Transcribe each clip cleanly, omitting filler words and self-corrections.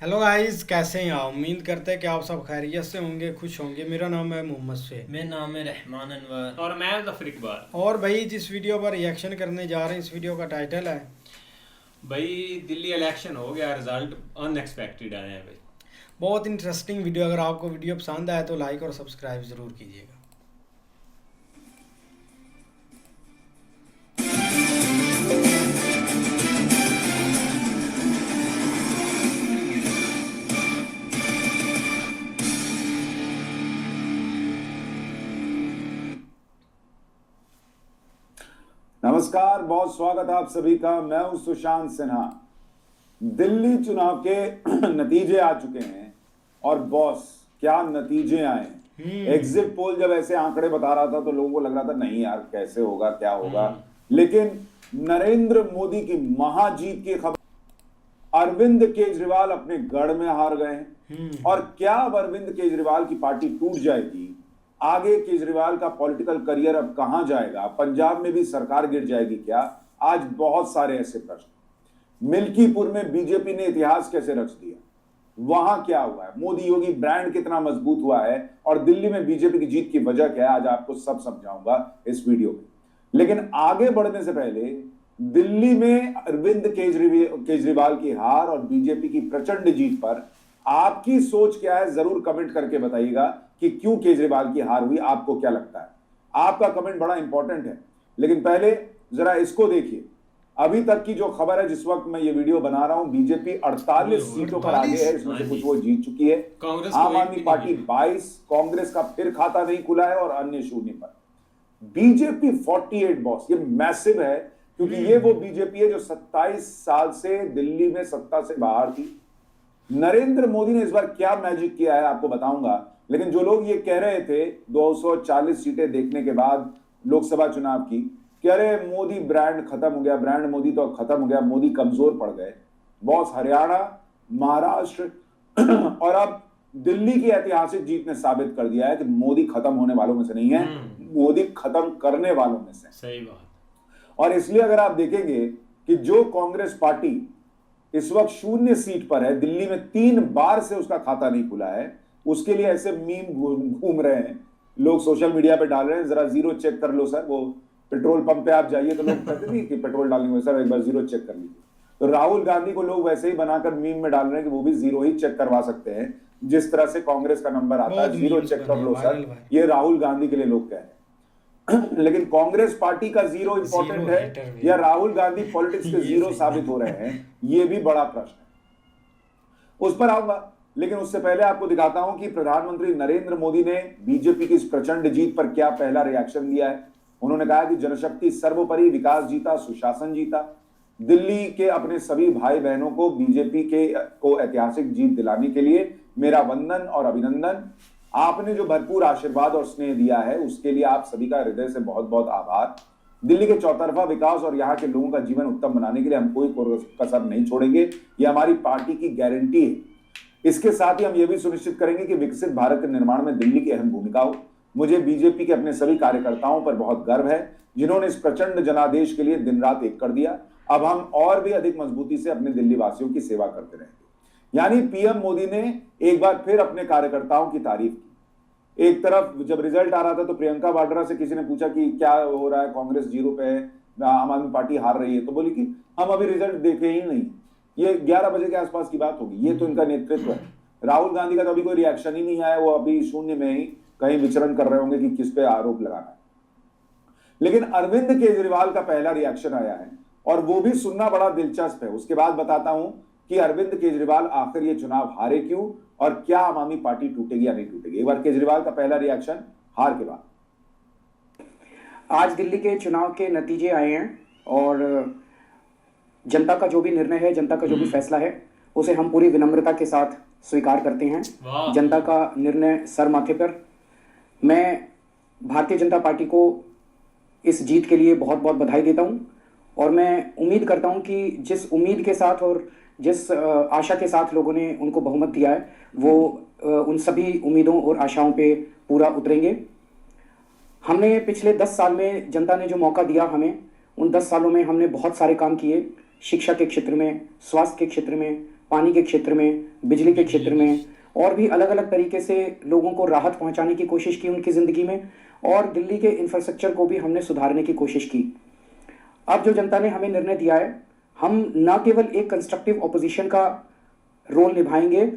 Hello guys, कैसे हैं आप? उम्मीद करते हैं कि आप सब खैरियत से होंगे, खुश होंगे। मेरा नाम है मोहम्मद से। मेरा नाम है रहमान अनवर। और मैं जफर इकबाल। और भाई जिस वीडियो पर रिएक्शन करने जा रहे हैं, इस वीडियो का टाइटल है भाई दिल्ली इलेक्शन हो गया, रिजल्ट अनएक्सपेक्टेड आए हैं भाई। बहुत इंटरेस्टिंग वीडियो। अगर आपको वीडियो पसंद आए तो लाइक और सब्सक्राइब ज़रूर कीजिएगा। नमस्कार, बहुत स्वागत है आप सभी का। मैं हूं सुशांत सिन्हा। दिल्ली चुनाव के नतीजे आ चुके हैं और बॉस क्या नतीजे आए। एग्जिट पोल जब ऐसे आंकड़े बता रहा था तो लोगों को लग रहा था नहीं यार कैसे होगा क्या होगा, लेकिन नरेंद्र मोदी की महाजीत की खबर। अरविंद केजरीवाल अपने गढ़ में हार गए हैं और क्या अब अरविंद केजरीवाल की पार्टी टूट जाएगी? आगे केजरीवाल का पॉलिटिकल करियर अब कहां जाएगा? पंजाब में भी सरकार गिर जाएगी क्या? आज बहुत सारे ऐसे प्रश्न। मिल्कीपुर में बीजेपी ने इतिहास कैसे रच दिया, वहां क्या हुआ है? मोदी योगी ब्रांड कितना मजबूत हुआ है और दिल्ली में बीजेपी की जीत की वजह क्या है? आज आपको सब समझाऊंगा इस वीडियो में। लेकिन आगे बढ़ने से पहले दिल्ली में अरविंद केजरीवाल की हार और बीजेपी की प्रचंड जीत पर आपकी सोच क्या है, जरूर कमेंट करके बताइएगा कि क्यों केजरीवाल की हार हुई। आपको क्या लगता है? आपका कमेंट बड़ा इंपॉर्टेंट है। लेकिन पहले जरा इसको देखिए। अभी तक की जो खबर है, जिस वक्त मैं ये वीडियो बना रहा हूं, बीजेपी 48 सीटों पर आगे है, इसमें से कुछ वो जीत चुकी है। कांग्रेस आम आदमी पार्टी 22, कांग्रेस का फिर खाता नहीं खुला है और अन्य शून्य पर। बीजेपी 48 बॉस, ये मैसिव है क्योंकि ये वो बीजेपी है जो 27 साल से दिल्ली में सत्ता से बाहर थी। नरेंद्र मोदी ने इस बार क्या मैजिक किया है आपको बताऊंगा। लेकिन जो लोग ये कह रहे थे 240 सीटें देखने के बाद लोकसभा चुनाव की कि अरे मोदी ब्रांड खत्म हो गया, ब्रांड मोदी तो खत्म हो गया, मोदी कमजोर पड़ गए, बॉस हरियाणा, महाराष्ट्र और अब दिल्ली की ऐतिहासिक जीत ने साबित कर दिया है कि मोदी खत्म होने वालों में से नहीं है, मोदी खत्म करने वालों में से। सही बात। और इसलिए अगर आप देखेंगे कि जो कांग्रेस पार्टी इस वक्त शून्य सीट पर है, दिल्ली में 3 बार से उसका खाता नहीं खुला है, उसके लिए ऐसे मीम घूम रहे हैं, लोग सोशल मीडिया पे डाल रहे हैं, जरा जीरो चेक कर लो सर। वो पेट्रोल पंप पे आप जाइए तो लोग कहते नहीं कि पेट्रोल डालने में सर एक बार जीरो चेक कर लीजिए। तो राहुल गांधी को लोग वैसे ही बनाकर मीम में डाल रहे हैं कि वो भी जीरो ही चेक करवा सकते हैं। जिस तरह से कांग्रेस का नंबर आता है, जीरो चेक कर लो सर, ये राहुल गांधी के लिए लोग कह रहे हैं। लेकिन कांग्रेस पार्टी का जीरो इंपॉर्टेंट है या राहुल गांधी पॉलिटिक्स के जीरो साबित हो रहे हैं, ये भी बड़ा प्रश्न है, उस पर आऊंगा। लेकिन उससे पहले आपको दिखाता हूं कि प्रधानमंत्री नरेंद्र मोदी ने बीजेपी की इस प्रचंड जीत पर क्या पहला रिएक्शन दिया है। उन्होंने कहा कि जनशक्ति सर्वोपरि, विकास जीता, सुशासन जीता। दिल्ली के अपने सभी भाई बहनों को बीजेपी के को ऐतिहासिक जीत दिलाने के लिए मेरा वंदन और अभिनंदन। आपने जो भरपूर आशीर्वाद और स्नेह दिया है उसके लिए आप सभी का हृदय से बहुत बहुत आभार। दिल्ली के चौतरफा विकास और यहाँ के लोगों का जीवन उत्तम बनाने के लिए हम कोई कसर नहीं छोड़ेंगे, यह हमारी पार्टी की गारंटी है। इसके साथ ही हम यह भी सुनिश्चित करेंगे कि विकसित भारत के निर्माण में दिल्ली की अहम भूमिका हो। मुझे बीजेपी के अपने सभी कार्यकर्ताओं पर बहुत गर्व है जिन्होंने इस प्रचंड जनादेश के लिए दिन रात एक कर दिया। अब हम और भी अधिक मजबूती से अपने दिल्ली वासियों की सेवा करते रहेंगे। यानी पीएम मोदी ने एक बार फिर अपने कार्यकर्ताओं की तारीफ की। एक तरफ जब रिजल्ट आ रहा था तो प्रियंका वाड्रा से किसी ने पूछा कि क्या हो रहा है, कांग्रेस जीरो पे है, आम आदमी पार्टी हार रही है, तो बोली कि हम अभी रिजल्ट देखे ही नहीं। ये 11 बजे के आसपास की बात होगी, ये तो इनका नेतृत्व है। राहुल गांधी का तो अभी कोई रिएक्शन ही नहीं आया, वो अभी शून्य में ही कहीं विचरण कर रहे होंगे कि किस पे आरोप लगाना है। लेकिन अरविंद केजरीवाल का पहला रिएक्शन आया है और वो भी सुनना बड़ा दिलचस्प है। उसके बाद बताता हूं कि अरविंद केजरीवाल आखिर ये चुनाव हारे क्यों और क्या आम आदमी पार्टी टूटेगी या नहीं टूटेगी। एक बार केजरीवाल का पहला रिएक्शन हार के बाद। आज दिल्ली के चुनाव के नतीजे आए हैं और जनता का जो भी निर्णय है, जनता का जो भी फैसला है, उसे हम पूरी विनम्रता के साथ स्वीकार करते हैं। जनता का निर्णय सर माथे पर। मैं भारतीय जनता पार्टी को इस जीत के लिए बहुत बहुत बधाई देता हूं और मैं उम्मीद करता हूं कि जिस उम्मीद के साथ और जिस आशा के साथ लोगों ने उनको बहुमत दिया है, वो उन सभी उम्मीदों और आशाओं पे पूरा उतरेंगे। हमने पिछले 10 साल में जनता ने जो मौका दिया हमें, उन 10 सालों में हमने बहुत सारे काम किए। शिक्षा के क्षेत्र में, स्वास्थ्य के क्षेत्र में, पानी के क्षेत्र में, बिजली के क्षेत्र में, और भी अलग अलग तरीके से लोगों को राहत पहुंचाने की कोशिश की उनकी ज़िंदगी में, और दिल्ली के इंफ्रास्ट्रक्चर को भी हमने सुधारने की कोशिश की। अब जो जनता ने हमें निर्णय दिया है, हम न केवल एक कंस्ट्रक्टिव ऑपोजिशन का रोल निभाएंगे,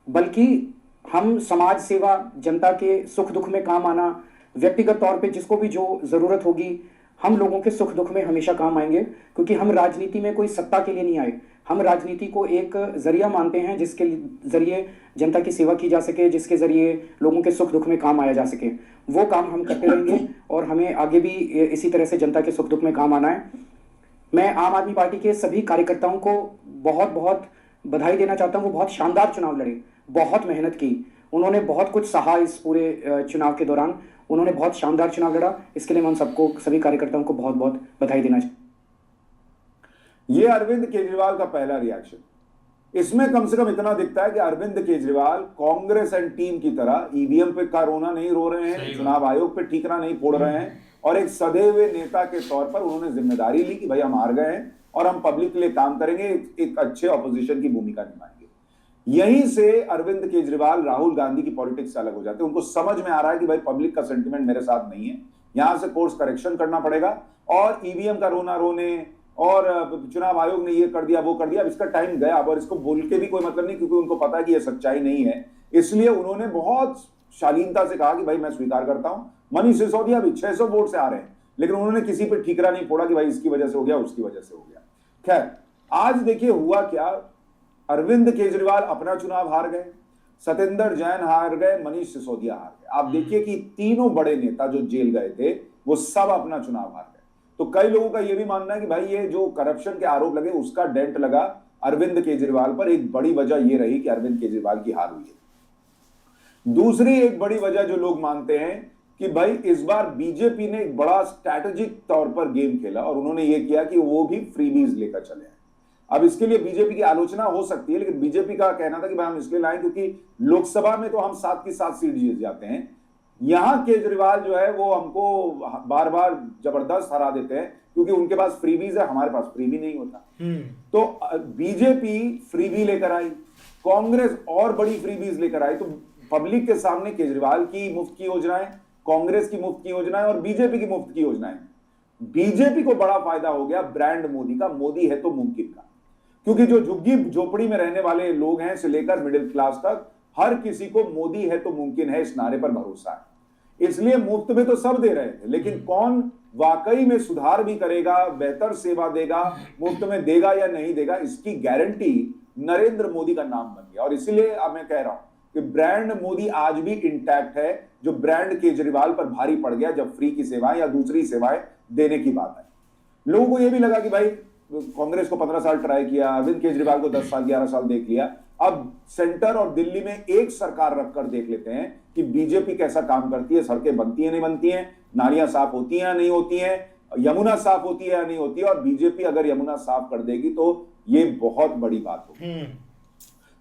बल्कि हम समाज सेवा, जनता के सुख दुख में काम आना, व्यक्तिगत तौर पे जिसको भी जो ज़रूरत होगी, हम लोगों के सुख दुख में हमेशा काम आएंगे। क्योंकि हम राजनीति में कोई सत्ता के लिए नहीं आए, हम राजनीति को एक जरिया मानते हैं जिसके जरिए जनता की सेवा की जा सके, जिसके जरिए लोगों के सुख दुख में काम आया जा सके। वो काम हम करते रहेंगे और हमें आगे भी इसी तरह से जनता के सुख दुख में काम आना है। मैं आम आदमी पार्टी के सभी कार्यकर्ताओं को बहुत बहुत बधाई देना चाहता हूँ। वो बहुत शानदार चुनाव लड़े, बहुत मेहनत की, उन्होंने बहुत कुछ सहा इस पूरे चुनाव के दौरान, उन्होंने बहुत शानदार चुनाव लड़ा। इसके लिए मैं उन सबको, सभी कार्यकर्ताओं को बहुत बहुत बधाई देना चाहता हूं। ये अरविंद केजरीवाल का पहला रिएक्शन। इसमें कम से कम इतना दिखता है कि अरविंद केजरीवाल कांग्रेस एंड टीम की तरह ईवीएम पे का रोना नहीं रो रहे हैं, चुनाव आयोग पे ठीकरा नहीं फोड़ रहे हैं, और एक सधे हुए नेता के तौर पर उन्होंने जिम्मेदारी ली कि भाई हम हार गए हैं और हम पब्लिक के लिए काम करेंगे, एक अच्छे ऑपोजिशन की भूमिका निभाएंगे। यहीं से अरविंद केजरीवाल राहुल गांधी की पॉलिटिक्स से अलग हो जाते हैं। उनको समझ में आ रहा है कि भाई पब्लिक का सेंटिमेंट मेरे साथ नहीं है, यहां से कोर्स करेक्शन करना पड़ेगा, और ईवीएम का रोना रोने और चुनाव आयोग ने ये कर दिया वो कर दिया, अब इसका टाइम गया। और इसको बोल के भी कोई मतलब नहीं, क्योंकि उनको पता है कि ये सच्चाई नहीं है। इसलिए उन्होंने बहुत शालीनता से कहा कि भाई मैं स्वीकार करता हूं, मनीष सिसोदिया भी 600 वोट से आ रहे हैं, लेकिन उन्होंने किसी पर ठीकरा नहीं फोड़ा कि भाई इसकी वजह से हो गया, उसकी वजह से हो गया। खैर, आज देखिए हुआ क्या, अरविंद केजरीवाल अपना चुनाव हार गए, सत्येंद्र जैन हार गए, मनीष सिसोदिया हार गए। आप देखिए कि तीनों बड़े नेता जो जेल गए थे वो सब अपना चुनाव हार गए। तो कई लोगों का यह भी मानना है कि भाई ये जो करप्शन के आरोप लगे उसका डेंट लगा अरविंद केजरीवाल पर। एक बड़ी वजह यह रही कि अरविंद केजरीवाल की हार हुई है। दूसरी एक बड़ी वजह जो लोग मानते हैं कि भाई इस बार बीजेपी ने एक बड़ा स्ट्रैटेजिक तौर पर गेम खेला, और उन्होंने ये किया कि वो भी फ्रीबीज लेकर चले आए। अब इसके लिए बीजेपी की आलोचना हो सकती है, लेकिन बीजेपी का कहना था कि भाई हम इसलिए लाए क्योंकि लोकसभा में तो हम 7 की 7 सीट जीत जाते हैं, यहां केजरीवाल जो है वो हमको बार बार जबरदस्त हरा देते हैं, क्योंकि उनके पास फ्रीबीज है, हमारे पास फ्रीबी नहीं होता। तो बीजेपी फ्रीबी लेकर आई, कांग्रेस और बड़ी फ्रीबीज लेकर आई। तो पब्लिक के सामने केजरीवाल की मुफ्त की योजनाएं, कांग्रेस की मुफ्त की योजनाएं और बीजेपी की मुफ्त की योजनाएं। बीजेपी को बड़ा फायदा हो गया ब्रांड मोदी का, मोदी है तो मुमकिन का, क्योंकि जो झुग्गी झोपड़ी में रहने वाले लोग हैं से लेकर मिडिल क्लास तक, हर किसी को मोदी है तो मुमकिन है इस नारे पर भरोसा है। इसलिए मुफ्त में तो सब दे रहे थे, लेकिन कौन वाकई में सुधार भी करेगा, बेहतर सेवा देगा, मुफ्त में देगा या नहीं देगा, इसकी गारंटी नरेंद्र मोदी का नाम बन गया। और इसीलिए अब मैं कह रहा हूं कि ब्रांड मोदी आज भी इंटैक्ट है, जो ब्रांड केजरीवाल पर भारी पड़ गया जब फ्री की सेवाएं या दूसरी सेवाएं देने की बात है। लोगों को यह भी लगा कि भाई कांग्रेस को 15 साल ट्राई किया, अरविंद केजरीवाल को 10 साल 11 साल देख लिया, अब सेंटर और दिल्ली में एक सरकार रखकर देख लेते हैं कि बीजेपी कैसा काम करती है, सड़कें बनती है नहीं बनती हैं, नालियां साफ होती हैं या नहीं होती हैं, यमुना साफ होती है या नहीं होती है। और बीजेपी अगर यमुना साफ कर देगी तो ये बहुत बड़ी बात होगी।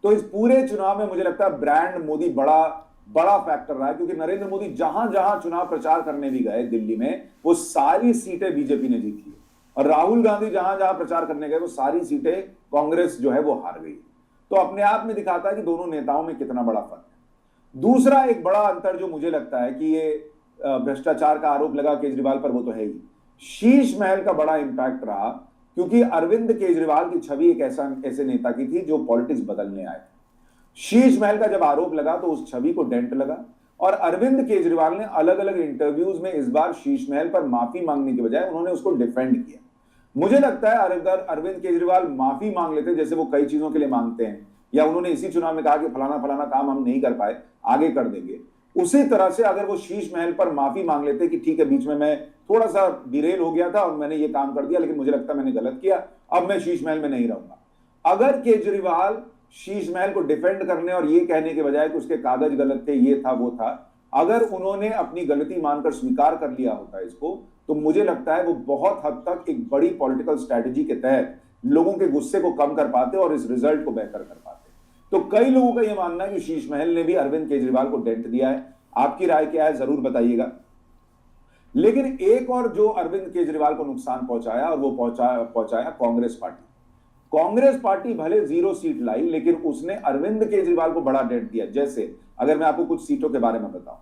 तो इस पूरे चुनाव में मुझे लगता है ब्रांड मोदी बड़ा फैक्टर रहा है, क्योंकि नरेंद्र मोदी जहां जहां चुनाव प्रचार करने भी गए दिल्ली में, वो सारी सीटें बीजेपी ने जीती है, और राहुल गांधी जहां जहां प्रचार करने गए वो सारी सीटें कांग्रेस जो है वो हार गई। तो अपने आप में दिखाता है कि दोनों नेताओं में कितना बड़ा फर्क है। दूसरा एक बड़ा अंतर जो मुझे लगता है कि ये भ्रष्टाचार का आरोप लगा केजरीवाल पर, वो तो है ही, शीश महल का बड़ा इंपैक्ट रहा, क्योंकि अरविंद केजरीवाल की छवि एक ऐसे नेता की थी जो पॉलिटिक्स बदलने आए। शीश महल का जब आरोप लगा तो उस छवि को डेंट लगा, और अरविंद केजरीवाल ने अलग अलग इंटरव्यूज में इस बार शीश महल पर माफी मांगने की बजाय उन्होंने उसको डिफेंड किया। मुझे लगता है अगर अरविंद केजरीवाल माफी मांग लेते, जैसे वो कई चीजों के लिए मांगते हैं, या उन्होंने इसी चुनाव में कहा कि फलाना फलाना काम हम नहीं कर पाए, आगे कर देंगे, उसी तरह से अगर वो शीश महल पर माफी मांग लेते कि ठीक है बीच में मैं थोड़ा सा डिरेल हो गया था और मैंने ये काम कर दिया, लेकिन मुझे लगता है मैंने गलत किया, अब मैं शीश महल में नहीं रहूंगा। अगर केजरीवाल शीश महल को डिफेंड करने और ये कहने के बजाय कि उसके कागज गलत थे, ये था वो था, अगर उन्होंने अपनी गलती मानकर स्वीकार कर लिया होता इसको, तो मुझे लगता है वो बहुत हद तक एक बड़ी पॉलिटिकल स्ट्रैटेजी के तहत लोगों के गुस्से को कम कर पाते और इस रिजल्ट को बेहतर कर पाते। तो कई लोगों का यह मानना है कि शीश महल ने भी अरविंद केजरीवाल को डेंट दिया है। आपकी राय क्या है जरूर बताइएगा। लेकिन एक और जो अरविंद केजरीवाल को नुकसान पहुंचाया, और वो पहुंचाया कांग्रेस पार्टी। कांग्रेस पार्टी भले 0 सीट लाई, लेकिन उसने अरविंद केजरीवाल को बड़ा डेट दिया। जैसे अगर मैं आपको कुछ सीटों के बारे में बताऊं,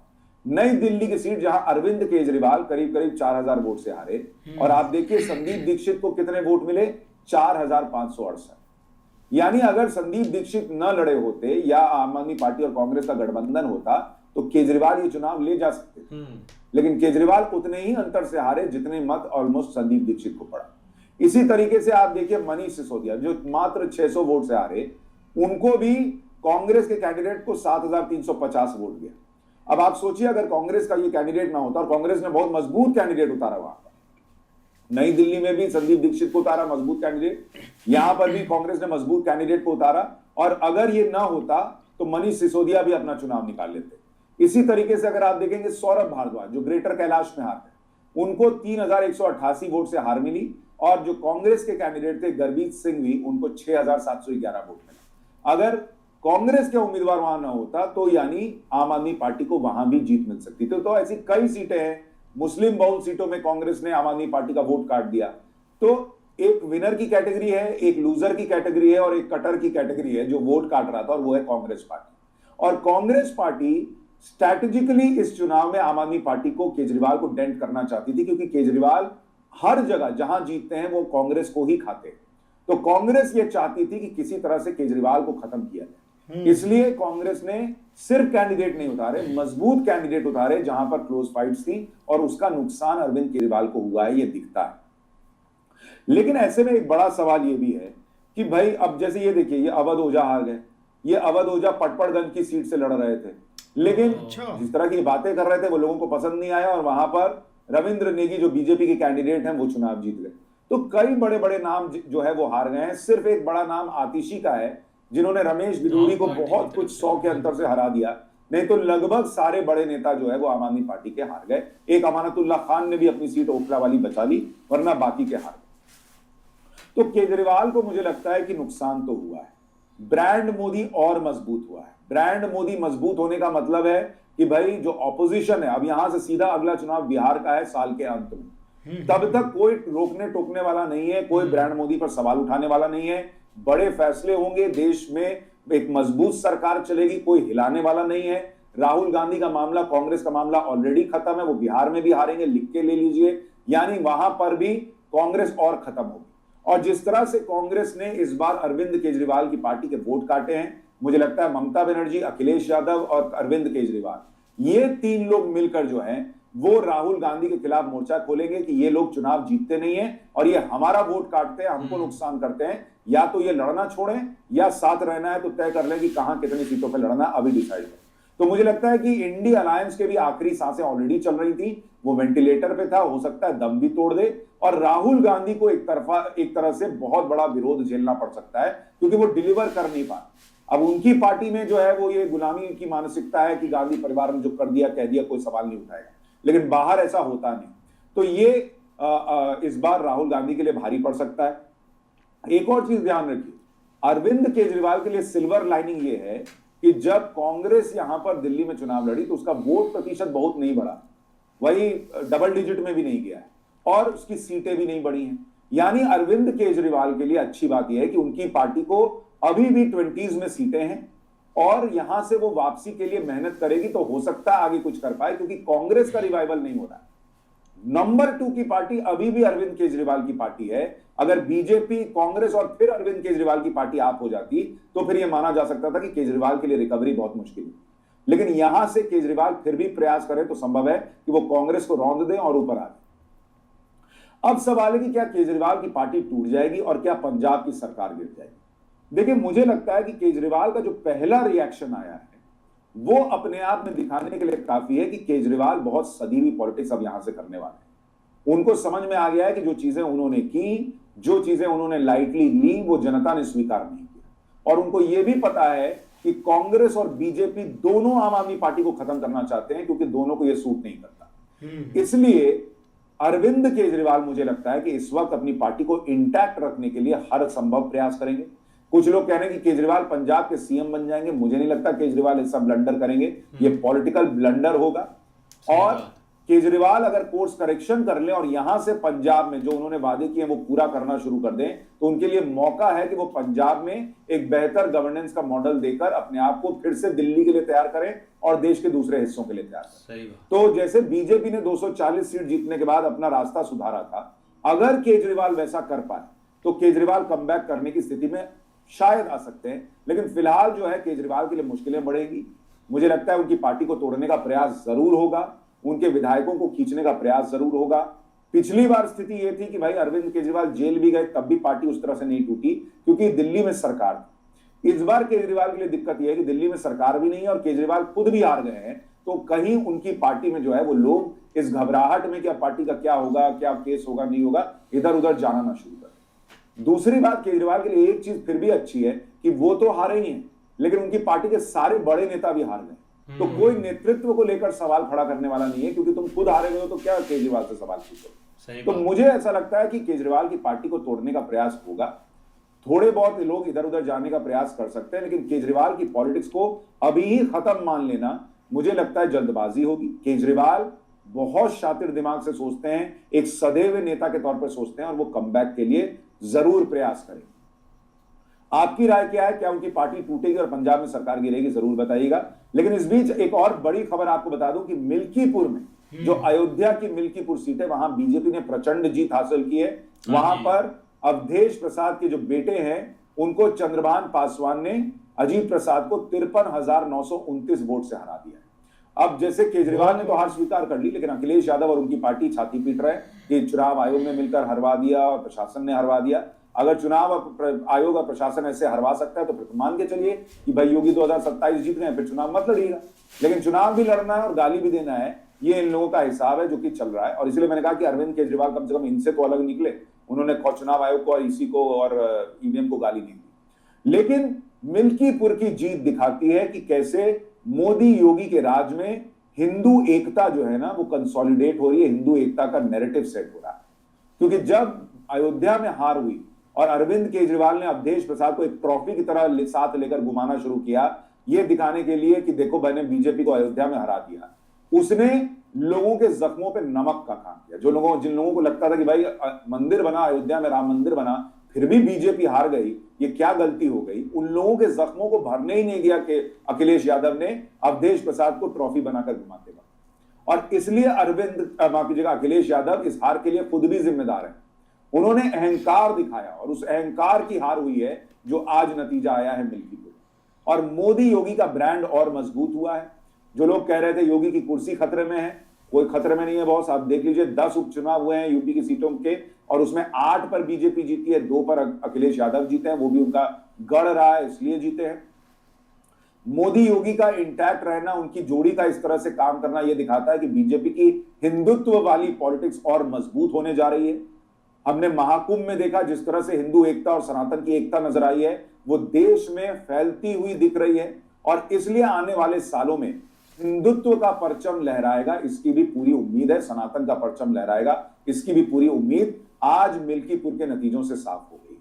नई दिल्ली की सीट जहां अरविंद केजरीवाल करीब करीब 4000 वोट से हारे, और आप देखिए संदीप दीक्षित को कितने वोट मिले, 4568। यानी अगर संदीप दीक्षित न लड़े होते या आम आदमी पार्टी और कांग्रेस का गठबंधन होता तो केजरीवाल ये चुनाव ले जा सकते थे, लेकिन केजरीवाल उतने ही अंतर से हारे जितने मत ऑलमोस्ट संदीप दीक्षित को पड़ा। इसी तरीके से आप देखिए मनीष सिसोदिया जो मात्र 600 वोट से हारे, उनको भी कांग्रेस के कैंडिडेट को 7350 वोट दिया। अब आप सोचिए अगर कांग्रेस का ये कैंडिडेट ना होता, और कांग्रेस ने बहुत मजबूत कैंडिडेट उतारा वहां पर, नई दिल्ली में भी संदीप दीक्षित को उतारा मजबूत कैंडिडेट, यहां पर भी कांग्रेस ने मजबूत कैंडिडेट को उतारा, और अगर ये ना होता तो मनीष सिसोदिया भी अपना चुनाव निकाल लेते। इसी तरीके से अगर आप देखेंगे सौरभ भारद्वाज जो ग्रेटर कैलाश में हार गए, उनको 3188 वोट से हार मिली, और जो कांग्रेस के कैंडिडेट थे गुरमीत सिंह भी, उनको 6711 वोट मिला। अगर कांग्रेस के उम्मीदवार वहां ना होता तो यानी आम आदमी पार्टी को वहां भी जीत मिल सकती थी। तो ऐसी कई सीटें हैं, मुस्लिम बहुल सीटों में कांग्रेस ने आम आदमी पार्टी का वोट काट दिया। तो एक विनर की कैटेगरी है, एक लूजर की कैटेगरी है, और एक कटर की कैटेगरी है जो वोट काट रहा था, और वो है कांग्रेस पार्टी। और कांग्रेस पार्टी स्ट्रैटेजिकली इस चुनाव में आम आदमी पार्टी को, केजरीवाल को डेंट करना चाहती थी, क्योंकि केजरीवाल हर जगह जहां जीतते हैं वो कांग्रेस को ही खाते हैं। तो कांग्रेस ये चाहती थी कि किसी तरह से केजरीवाल को खत्म किया जाए, इसलिए कांग्रेस ने सिर्फ कैंडिडेट नहीं उतारे, मजबूत कैंडिडेट उतारे जहां पर क्लोज फाइट्स थी, और उसका नुकसान अरविंद केजरीवाल को हुआ है, ये दिखता है। लेकिन ऐसे में एक बड़ा सवाल ये भी है कि भाई अब जैसे ये देखिए, ये अवध ओझा हार गए, ये अवध ओझा पटपड़गंज की सीट से लड़ रहे थे, लेकिन जिस तरह की बातें कर रहे थे वो लोगों को पसंद नहीं आया, और वहां पर रविंद्र नेगी जो बीजेपी के कैंडिडेट हैं वो चुनाव जीत गए। तो कई बड़े बड़े नाम जो है वो हार गए हैं। सिर्फ एक बड़ा नाम आतिशी का है, जिन्होंने रमेश बिदूरी को बहुत कुछ 100 के अंतर से हरा दिया, नहीं तो लगभग सारे बड़े नेता जो है वो आम आदमी पार्टी के हार गए। एक अमानतुल्लाह खान ने भी अपनी सीट ओखला वाली बचा ली, वरना बाकी के हार गए। तो केजरीवाल को मुझे लगता है कि नुकसान तो हुआ है, ब्रांड मोदी और मजबूत हुआ है। ब्रांड मोदी मजबूत होने का मतलब है कि भाई जो ऑपोजिशन है, अब यहां से सीधा अगला चुनाव बिहार का है साल के अंत में, तब तक कोई रोकने टोकने वाला नहीं है, कोई ब्रांड मोदी पर सवाल उठाने वाला नहीं है। बड़े फैसले होंगे, देश में एक मजबूत सरकार चलेगी, कोई हिलाने वाला नहीं है। राहुल गांधी का मामला, कांग्रेस का मामला ऑलरेडी खत्म है, वो बिहार में भी हारेंगे, लिख के ले लीजिए, यानी वहां पर भी कांग्रेस और खत्म होगी। और जिस तरह से कांग्रेस ने इस बार अरविंद केजरीवाल की पार्टी के वोट काटे हैं, मुझे लगता है ममता बनर्जी, अखिलेश यादव और अरविंद केजरीवाल, ये 3 लोग मिलकर जो हैं वो राहुल गांधी के खिलाफ मोर्चा खोलेंगे कि ये लोग चुनाव जीतते नहीं है और ये हमारा वोट काटते हैं, हमको नुकसान करते हैं। या तो ये लड़ना छोड़ें या साथ रहना है तो तय कर लें कि कहां कितनी सीटों पर लड़ना, अभी डिसाइड करें। तो मुझे लगता है कि इंडिया अलायंस के भी आखिरी सांसें ऑलरेडी चल रही थी, वो वेंटिलेटर पे था, हो सकता है दम भी तोड़ दे, और राहुल गांधी को एक तरह से बहुत बड़ा विरोध झेलना पड़ सकता है, क्योंकि वो डिलीवर कर नहीं पा। अब उनकी पार्टी में जो है वो ये गुलामी की मानसिकता है कि गांधी परिवार ने जो कर दिया कह दिया, कोई सवाल नहीं उठाएगा, लेकिन बाहर ऐसा होता नहीं। तो ये इस बार राहुल गांधी के लिए भारी पड़ सकता है। एक और चीज ध्यान रखिए, अरविंद केजरीवाल के लिए सिल्वर लाइनिंग ये है कि जब कांग्रेस यहां पर दिल्ली में चुनाव लड़ी तो उसका वोट प्रतिशत बहुत नहीं बढ़ा, वही डबल डिजिट में भी नहीं गया है, और उसकी सीटें भी नहीं बढ़ी हैं। यानी अरविंद केजरीवाल के लिए अच्छी बात यह है कि उनकी पार्टी को अभी भी 20s में सीटें हैं, और यहां से वो वापसी के लिए मेहनत करेगी तो हो सकता है आगे कुछ कर पाए, क्योंकि कांग्रेस का रिवाइवल नहीं हो रहा है। नंबर 2 की पार्टी अभी भी अरविंद केजरीवाल की पार्टी है। अगर बीजेपी, कांग्रेस और फिर अरविंद केजरीवाल की पार्टी आप हो जाती तो फिर यह माना जा सकता था कि केजरीवाल के लिए रिकवरी बहुत मुश्किल है। लेकिन यहां से केजरीवाल फिर भी प्रयास करें तो संभव है कि वो कांग्रेस को रौंद दें और ऊपर आ जाए। अब सवाल है कि क्या केजरीवाल की पार्टी टूट जाएगी और क्या पंजाब की सरकार गिर जाएगी। देखिए, मुझे लगता है कि केजरीवाल का जो पहला रिएक्शन आया है वो अपने आप में दिखाने के लिए काफी है कि केजरीवाल बहुत सदी हुई पॉलिटिक्स अब यहां से करने वाले हैं। उनको समझ में आ गया है कि जो चीजें उन्होंने की, जो चीजें उन्होंने लाइटली ली, वो जनता ने स्वीकार नहीं किया। और उनको यह भी पता है कि कांग्रेस और बीजेपी दोनों आम आदमी पार्टी को खत्म करना चाहते हैं, क्योंकि दोनों को यह सूट नहीं करता। इसलिए अरविंद केजरीवाल मुझे लगता है कि इस वक्त अपनी पार्टी को इंटैक्ट रखने के लिए हर संभव प्रयास करेंगे। कुछ लोग कह रहे हैं कि केजरीवाल पंजाब के सीएम बन जाएंगे। मुझे नहीं लगता केजरीवाल ऐसा ब्लंडर करेंगे, ये पॉलिटिकल ब्लंडर होगा। और केजरीवाल अगर कोर्स करेक्शन कर ले और यहां से पंजाब में जो उन्होंने वादे किए वो पूरा करना शुरू कर दें, तो उनके लिए मौका है कि वो पंजाब में एक बेहतर गवर्नेंस का मॉडल देकर अपने आप को फिर से दिल्ली के लिए तैयार करें और देश के दूसरे हिस्सों के लिए तैयार करें। सही बात। तो जैसे बीजेपी ने 240 सीट जीतने के बाद अपना रास्ता सुधारा था, अगर केजरीवाल वैसा कर पाए तो केजरीवाल कमबैक करने की स्थिति में शायद आ सकते हैं। लेकिन फिलहाल जो है केजरीवाल के लिए मुश्किलें बढ़ेंगी। मुझे लगता है उनकी पार्टी को तोड़ने का प्रयास जरूर होगा, उनके विधायकों को खींचने का प्रयास जरूर होगा। पिछली बार स्थिति यह थी कि भाई अरविंद केजरीवाल जेल भी गए, तब भी पार्टी उस तरह से नहीं टूटी क्योंकि दिल्ली में सरकार थी। इस बार केजरीवाल के लिए दिक्कत यह है कि दिल्ली में सरकार भी नहीं है और केजरीवाल खुद भी हार गए हैं, तो कहीं उनकी पार्टी में जो है वो लोग इस घबराहट में क्या पार्टी का क्या होगा, क्या केस होगा, नहीं होगा, इधर उधर जाना ना शुरू कर। दूसरी बात, केजरीवाल के लिए एक चीज फिर भी अच्छी है कि वो तो हारे ही हैं, लेकिन उनकी पार्टी के सारे बड़े नेता भी हार गए। तो कोई नेतृत्व को लेकर सवाल खड़ा करने वाला नहीं है, क्योंकि तुम खुद हारे गए हो तो क्या केजरीवाल से सवाल पूछो। तो मुझे ऐसा लगता है कि केजरीवाल की पार्टी को तोड़ने का प्रयास होगा। थोड़े बहुत लोग इधर उधर जाने का प्रयास कर सकते हैं, लेकिन केजरीवाल की पॉलिटिक्स को अभी ही खत्म मान लेना मुझे लगता है जल्दबाजी होगी। केजरीवाल बहुत शातिर दिमाग से सोचते हैं, एक सदैव नेता के तौर पर सोचते हैं और वो कमबैक के लिए जरूर प्रयास करेंगे। आपकी राय क्या है? क्या उनकी पार्टी टूटेगी और पंजाब में सरकार गिरेगी? जरूर बताइएगा। लेकिन इस बीच एक और बड़ी खबर आपको बता दूं कि मिल्कीपुर में जो अयोध्या की मिल्कीपुर सीट है, वहां बीजेपी ने प्रचंड जीत हासिल की है। वहां पर अवधेश प्रसाद के जो बेटे हैं उनको चंद्रभान पासवान ने अजीत प्रसाद को 53,929 वोट से हरा दिया है। अब जैसे केजरीवाल ने तो हार स्वीकार कर ली, लेकिन अखिलेश यादव और उनकी पार्टी छाती पीट रहे हैं कि चुनाव आयोग ने मिलकर हरवा दिया और प्रशासन ने हरवा दिया। अगर चुनाव आयोग और प्रशासन ऐसे हरवा सकता है तो फिर मान के चलिए कि भाई योगी 2027 जीत गए, फिर चुनाव मत लड़िएगा। लेकिन चुनाव भी लड़ना है और गाली भी देना है, ये इन लोगों का हिसाब है जो कि चल रहा है। और इसलिए मैंने कहा कि अरविंद केजरीवाल कम से कम इनसे तो अलग निकले। उन्होंने चुनाव आयोग को और ईसी को और ईवीएम को गाली नहीं दी। लेकिन मिल्कीपुर की जीत दिखाती है कि कैसे मोदी योगी के राज में हिंदू एकता जो है ना वो कंसोलिडेट हो रही है, हिंदू एकता का नैरेटिव सेट हो रहा है। क्योंकि जब अयोध्या में हार हुई और अरविंद केजरीवाल ने अवधेश प्रसाद को एक ट्रॉफी की तरह साथ लेकर घुमाना शुरू किया, यह दिखाने के लिए कि देखो मैंने बीजेपी को अयोध्या में हरा दिया, उसने लोगों के जख्मों पे नमक का काम किया। जिन लोगों को लगता था कि भाई मंदिर बना अयोध्या में, राम मंदिर बना, फिर भी बीजेपी हार गई, ये क्या गलती हो गई, उन लोगों के जख्मों को भरने ही नहीं दिया कि अखिलेश यादव ने अवधेश प्रसाद को ट्रॉफी बनाकर घुमाते वक्त। और इसलिए माफ कीजिएगा, अखिलेश यादव इस हार के लिए खुद भी जिम्मेदार है। उन्होंने अहंकार दिखाया और उस अहंकार की हार हुई है जो आज नतीजा आया है मिल्कीपुर। और मोदी योगी का ब्रांड और मजबूत हुआ है। जो लोग कह रहे थे योगी की कुर्सी खतरे में है, कोई खतरे में नहीं है बॉस। आप देख लीजिए 10 उपचुनाव हुए हैं यूपी की सीटों के और उसमें 8 पर बीजेपी जीती है, 2 पर अखिलेश यादव जीते हैं, वो भी उनका गढ़ रहा है इसलिए जीते हैं। मोदी योगी का इंटैक्ट रहना, उनकी जोड़ी का इस तरह से काम करना, यह दिखाता है कि बीजेपी की हिंदुत्व वाली पॉलिटिक्स और मजबूत होने जा रही है। हमने महाकुंभ में देखा जिस तरह से हिंदू एकता और सनातन की एकता नजर आई है, वो देश में फैलती हुई दिख रही है। और इसलिए आने वाले सालों में हिंदुत्व का परचम लहराएगा, इसकी भी पूरी उम्मीद है। सनातन का परचम लहराएगा, इसकी भी पूरी उम्मीद आज मिल्कीपुर के नतीजों से साफ हो गई।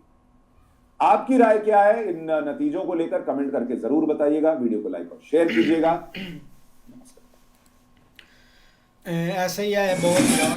आपकी राय क्या है इन नतीजों को लेकर? कमेंट करके जरूर बताइएगा। वीडियो को लाइक और शेयर कीजिएगा। ऐसे ही है,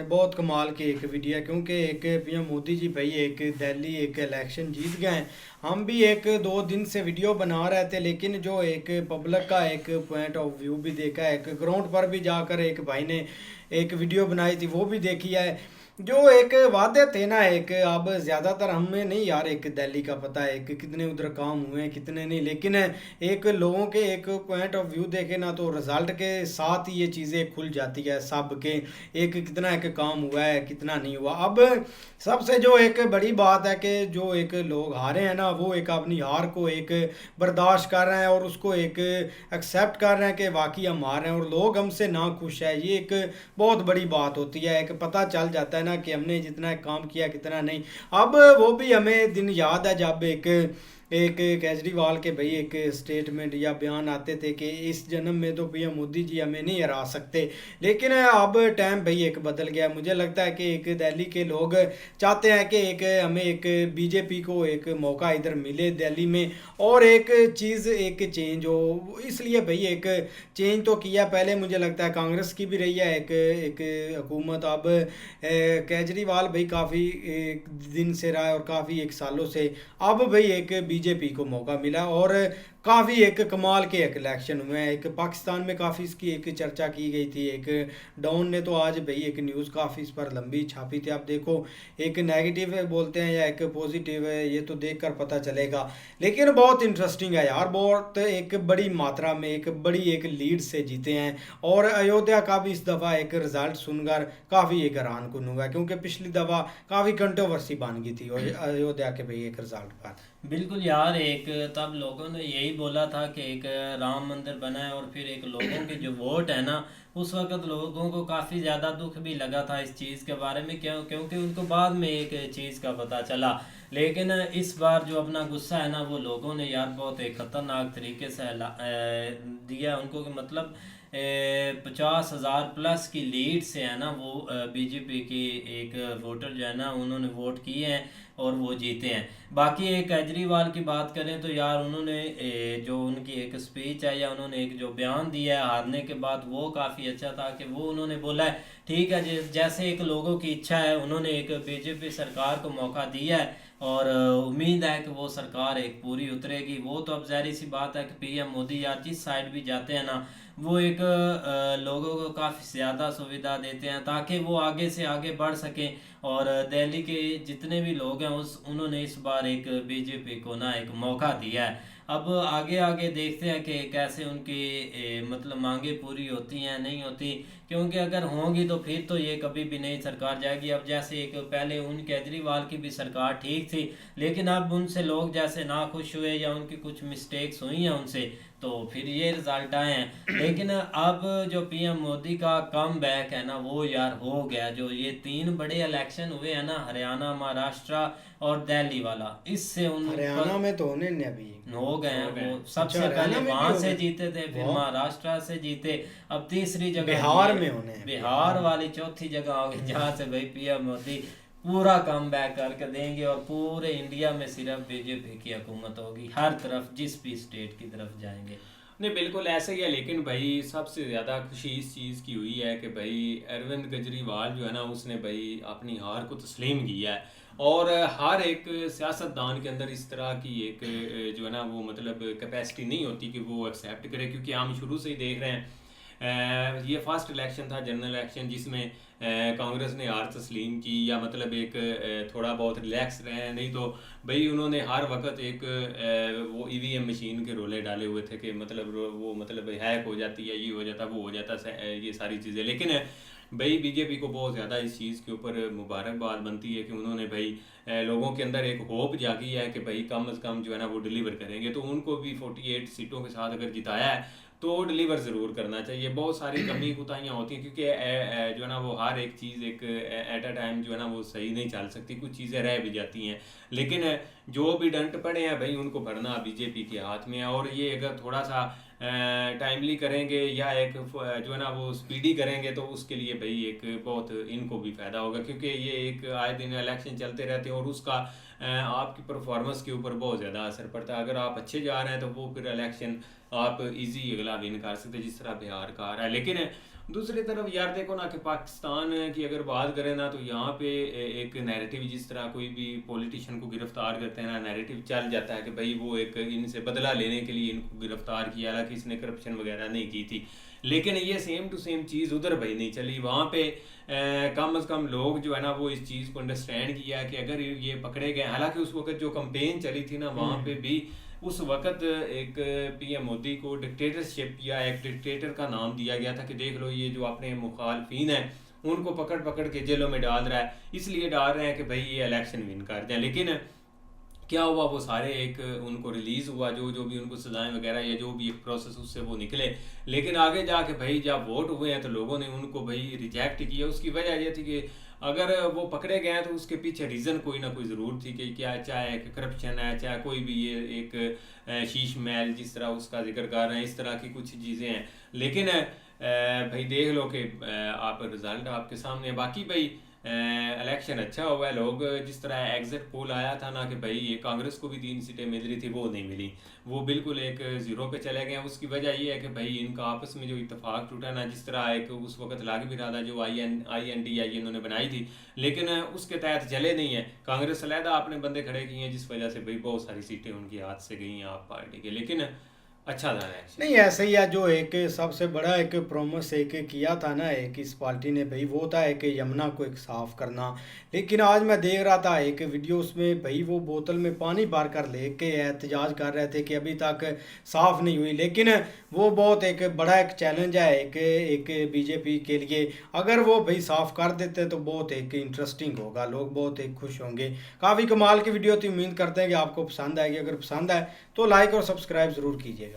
बहुत कमाल की एक वीडियो है, क्योंकि एक पीएम मोदी जी भाई एक दिल्ली एक इलेक्शन जीत गए हैं। हम भी 1-2 दिन से वीडियो बना रहे थे, लेकिन जो एक पब्लिक का एक पॉइंट ऑफ व्यू भी देखा है, एक ग्राउंड पर भी जाकर एक भाई ने एक वीडियो बनाई थी वो भी देखी है। जो एक वादे थे ना, एक अब ज़्यादातर हमें नहीं यार एक दिल्ली का पता है कि कितने उधर काम हुए हैं कितने नहीं, लेकिन एक लोगों के एक पॉइंट ऑफ व्यू देखे ना तो रिजल्ट के साथ ही ये चीज़ें खुल जाती है सब के, एक कितना एक काम हुआ है कितना नहीं हुआ। अब सबसे जो एक बड़ी बात है कि जो एक लोग हारे हैं ना, वो एक अपनी हार को एक बर्दाश्त कर रहे हैं और उसको एक एक्सेप्ट कर रहे हैं कि वाकई हम हार हैं और लोग हमसे ना खुश है। ये एक बहुत बड़ी बात होती है, एक पता चल जाता है ना कि हमने जितना काम किया कितना नहीं। अब वो भी हमें दिन याद है जब एक एक केजरीवाल के भाई एक स्टेटमेंट या बयान आते थे कि इस जन्म में तो पीएम मोदी जी हमें नहीं हरा सकते, लेकिन अब टाइम भाई एक बदल गया। मुझे लगता है कि एक दिल्ली के लोग चाहते हैं कि एक हमें एक बीजेपी को एक मौका इधर मिले दिल्ली में और एक चीज़ एक चेंज हो, इसलिए भाई एक चेंज तो किया। पहले मुझे लगता है कांग्रेस की भी रही है एक एक हुकूमत, अब केजरीवाल भाई काफ़ी दिन से रहा है और काफ़ी एक सालों से, अब भाई एक बीजेपी को मौका मिला और काफ़ी एक कमाल के एक इलेक्शन हुए हैं। एक पाकिस्तान में काफ़ी इसकी एक चर्चा की गई थी, एक डॉन ने तो आज भाई एक न्यूज़ काफ़ी इस पर लंबी छापी थी। आप देखो एक नेगेटिव बोलते हैं या एक पॉजिटिव है, ये तो देखकर पता चलेगा, लेकिन बहुत इंटरेस्टिंग है यार। बहुत एक बड़ी मात्रा में एक बड़ी एक लीड से जीते हैं और अयोध्या का भी इस दफ़ा एक रिज़ल्ट सुनकर काफ़ी एक हैरान कुन हुआ, क्योंकि पिछली दफ़ा काफ़ी कंट्रोवर्सी बन गई थी और अयोध्या के भाई एक रिज़ल्ट पर। बिल्कुल यार, एक तब लोगों ने यही बोला था कि एक राम मंदिर बना है और फिर एक लोगों के जो वोट है ना, उस वक्त लोगों को काफ़ी ज़्यादा दुख भी लगा था इस चीज़ के बारे में, क्योंकि उनको बाद में एक चीज़ का पता चला। लेकिन इस बार जो अपना गुस्सा है ना, वो लोगों ने यार बहुत एक ख़तरनाक तरीके से दिया उनको, कि मतलब 50,000 प्लस की लीड से है ना वो बीजेपी की एक वोटर जो है ना उन्होंने वोट किए हैं और वो जीते हैं। बाकी एक केजरीवाल की बात करें तो यार उन्होंने जो उनकी एक स्पीच है या उन्होंने एक जो बयान दिया है हारने के बाद, वो काफ़ी अच्छा था कि वो उन्होंने बोला है ठीक है जैसे एक लोगों की इच्छा है, उन्होंने एक बीजेपी सरकार को मौका दिया है और उम्मीद है कि वो सरकार एक पूरी उतरेगी। वो तो अब ज़ाहिर सी बात है कि पीएम मोदी यार जिस साइड भी जाते हैं ना, वो एक लोगों को काफ़ी ज़्यादा सुविधा देते हैं ताकि वो आगे से आगे बढ़ सकें। और दिल्ली के जितने भी लोग हैं उन्होंने इस बार एक बीजेपी को ना एक मौका दिया है। अब आगे आगे देखते हैं कि कैसे उनकी मतलब मांगे पूरी होती हैं नहीं होती, क्योंकि अगर होंगी तो फिर तो ये कभी भी नहीं सरकार जाएगी। अब जैसे एक पहले उन केजरीवाल की भी सरकार ठीक थी, लेकिन अब उनसे लोग जैसे नाखुश हुए या उनकी कुछ मिस्टेक्स हुई हैं उनसे, तो फिर ये रिजल्ट आए हैं। लेकिन अब जो पीएम मोदी का कम बैक है ना, वो यार हो गया। जो ये 3 बड़े इलेक्शन हुए हैं ना, हरियाणा, महाराष्ट्र और दिल्ली वाला, इससे उन हरियाणा में तो होने नहीं अभी हो गए हैं। वो सबसे अच्छा, पहले हरियाणा में वहां भी से हो गए? जीते थे, फिर वाह। महाराष्ट्र से जीते, अब तीसरी जगह बिहार ये में होने हैं। बिहार वाली चौथी जगह होगी जहाँ से भाई पीएम मोदी पूरा कम बैक करके देंगे और पूरे इंडिया में सिर्फ बीजेपी की हुकूमत होगी, हर तरफ जिस भी स्टेट की तरफ जाएंगे। नहीं बिल्कुल ऐसा ही है, लेकिन भाई सबसे ज़्यादा खुशी इस चीज़ की हुई है कि भाई अरविंद केजरीवाल जो है ना उसने भाई अपनी हार को तस्लीम किया है। और हर एक सियासतदान के अंदर इस तरह की एक जो है ना वो मतलब कैपेसिटी नहीं होती कि वो एक्सेप्ट करे, क्योंकि हम शुरू से ही देख रहे हैं ये फर्स्ट इलेक्शन था, जनरल इलेक्शन, जिसमें कांग्रेस ने हार तस्लीम की या मतलब एक थोड़ा बहुत रिलैक्स रहे हैं। नहीं तो भाई उन्होंने हर वक्त एक वो ईवीएम मशीन के रोले डाले हुए थे कि मतलब वो मतलब हैक हो जाती है, ये हो जाता वो हो जाता ये सारी चीज़ें। लेकिन भाई बीजेपी को बहुत ज़्यादा इस चीज़ के ऊपर मुबारकबाद बनती है कि उन्होंने भाई लोगों के अंदर एक होप जागी है कि भाई कम से कम जो है ना वो डिलीवर करेंगे। तो उनको भी 48 सीटों के साथ अगर जिताया है तो डिलीवर ज़रूर करना चाहिए। बहुत सारी कमी कुताहियाँ होती हैं क्योंकि जो है ना वो हर एक चीज़ एक एट अ टाइम जो है ना वो सही नहीं चल सकती, कुछ चीज़ें रह भी जाती हैं। लेकिन जो भी डंट पड़े हैं भाई उनको भरना बीजेपी के हाथ में है। और ये अगर थोड़ा सा टाइमली करेंगे या एक जो है ना वो स्पीडी करेंगे तो उसके लिए भाई एक बहुत इनको भी फ़ायदा होगा, क्योंकि ये एक आए दिन इलेक्शन चलते रहते हैं और उसका आपकी परफॉर्मेंस के ऊपर बहुत ज़्यादा असर पड़ता है। अगर आप अच्छे जा रहे हैं तो वो फिर इलेक्शन आप इजी अगला विन कर सकते, जिस तरह बिहार का आ रहा है। लेकिन दूसरी तरफ यार देखो ना कि पाकिस्तान की अगर बात करें ना तो यहाँ पे एक नैरेटिव, जिस तरह कोई भी पॉलिटिशियन को गिरफ्तार करते हैं ना, नैरेटिव चल जाता है कि भाई वो एक इनसे बदला लेने के लिए इनको गिरफ्तार किया, हालांकि इसने करप्शन वगैरह नहीं की थी। लेकिन ये सेम टू सेम चीज़ उधर भाई नहीं चली। वहाँ पे कम से कम लोग जो है ना वो इस चीज़ को अंडरस्टैंड किया कि अगर ये पकड़े गए, हालांकि उस वक्त जो कंपेन चली थी ना वहाँ पे भी उस वक्त एक पीएम मोदी को डिक्टेटरशिप या एक डिक्टेटर का नाम दिया गया था कि देख लो ये जो अपने मुखालफिन हैं उनको पकड़ पकड़ के जेलों में डाल रहा है, इसलिए डाल रहे हैं कि भाई ये इलेक्शन विन कर जाए। लेकिन क्या हुआ, वो सारे एक उनको रिलीज़ हुआ, जो भी उनको सजाएं वगैरह या जो भी एक प्रोसेस उससे वो निकले। लेकिन आगे जाके भाई जब वोट हुए हैं तो लोगों ने उनको भाई रिजेक्ट किया। उसकी वजह ये थी कि अगर वो पकड़े गए हैं तो उसके पीछे रीज़न कोई ना कोई ज़रूर थी कि क्या, चाहे करप्शन है, चाहे कोई भी ये एक शीश महल जिस तरह उसका जिक्र कर रहे हैं, इस तरह की कुछ चीज़ें हैं। लेकिन भाई देख लो कि आप रिज़ल्ट आपके सामने है। बाकी भाई इलेक्शन अच्छा हुआ है। लोग जिस तरह एग्जिट पोल आया था ना कि भाई ये कांग्रेस को भी 3 सीटें मिल रही थी, वो नहीं मिली, वो बिल्कुल एक ज़ीरो पे चले गए। उसकी वजह ये है कि भाई इनका आपस में जो इत्तेफाक टूटा ना, जिस तरह एक उस वक्त लग भी रहा था जो INDI इन्होंने बनाई थी, लेकिन उसके तहत चले नहीं है। कांग्रेस अलहदा आपने बंदे खड़े किए हैं जिस वजह से भाई बहुत सारी सीटें उनकी हाथ से गई हैं आप पार्टी के। लेकिन अच्छा था इलेक्शन। नहीं ऐसे ही है, जो एक सबसे बड़ा एक प्रोमिस एक किया था ना एक इस पार्टी ने भाई, वो था एक यमुना को एक साफ़ करना। लेकिन आज मैं देख रहा था एक वीडियो, उसमें भाई वो बोतल में पानी भर कर लेके एहतजाज कर रहे थे कि अभी तक साफ़ नहीं हुई। लेकिन वो बहुत एक बड़ा एक चैलेंज है एक बीजेपी के लिए। अगर वो भाई साफ़ कर देते तो बहुत एक इंटरेस्टिंग होगा, लोग बहुत एक खुश होंगे। काफ़ी कमाल की वीडियो थी, उम्मीद करते हैं कि आपको पसंद आएगी। अगर पसंद आए तो लाइक और सब्सक्राइब ज़रूर कीजिएगा।